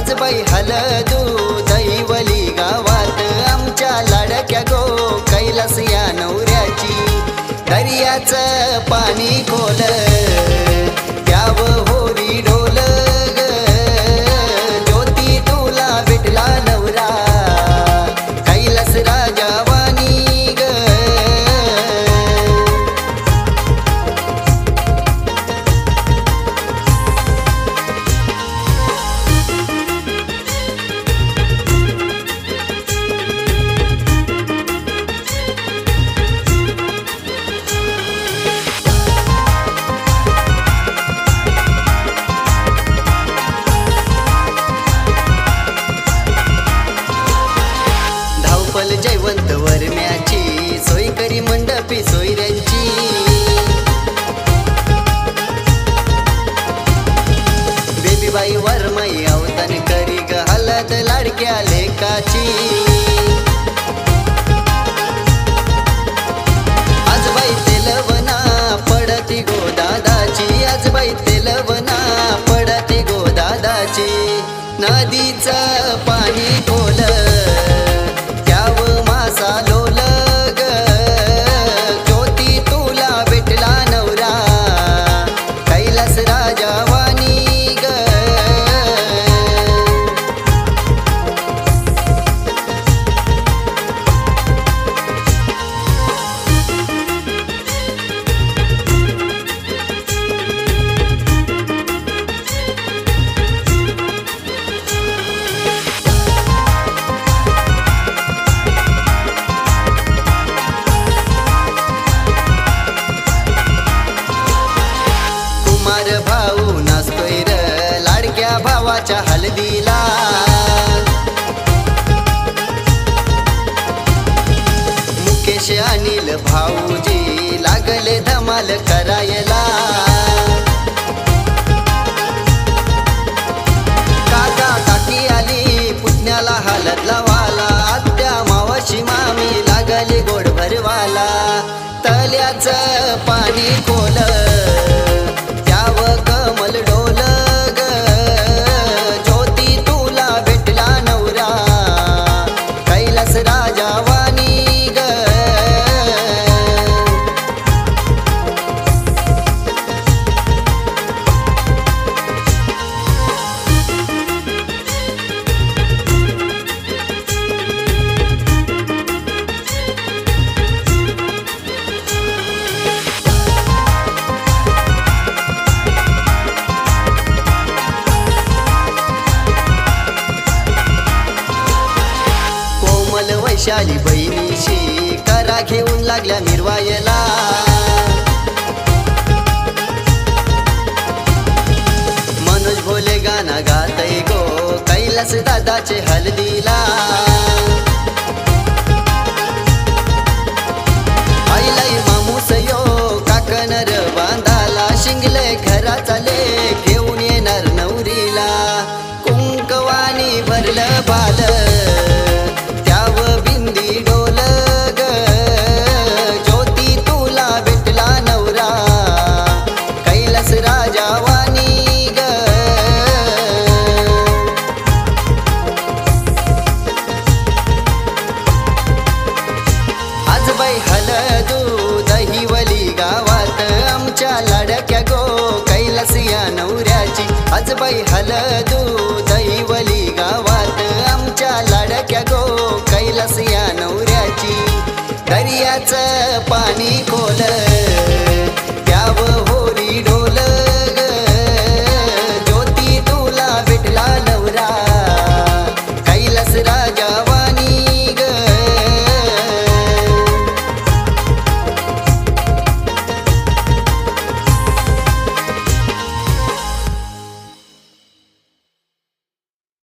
आजबाई हलदू दहिवली गावात आमच्या लाडक्या गो कैलास या नवऱ्याची दर्याचं पाणी खोल द्यावं होरी ढोल ग ज्योती तुला भेटला नवरा कैलास राजा वाणी ग धावपल जयवंत वरम्याची सोय करी मंडपी सोयऱ्यांची बेबीबाई वरमाई अवतान करी ग हलद लाडक्या लेकाची आजबाई तेलवना पडती गो दादाची आजबाई तेलवना पडती गो दादाची नदीचं पाणी खोल मासा लोल ग ज्योती तुला भेटला नवरा कैलास राजा वाणी ग भाऊ नाचतोय र लाडक्या भावाच्या हलदीला मुकेश अनिल भाऊजी लागले धमाल करायला काका काकी आली पुतण्याला हलद लावाला आत्या मावशी मामी लागली गोड भरवाला तल्याचं पाणी खोल कमल डोल ग ज्योती तुला भेटला नवरा कैलास राजा वाणी ग वैशाली बहिणीशी करा घेऊन लागल्या मिरवायला मनोज भोले गाणं गातय गो कैलास दादाचे हलदीला आईलाई मामूस यो काकनर बांधाला शिंगले घरा चाले घेऊन येणार नवरीला कुंकवानी भरलं बाल हलदू दहिवली गावात आमच्या लाडक्या गो कैलास या नवऱ्याची आजबाई हलदू दहिवली गावात आमच्या लाडक्या गो कैलास या नवऱ्याची दर्याचं पाणी खोल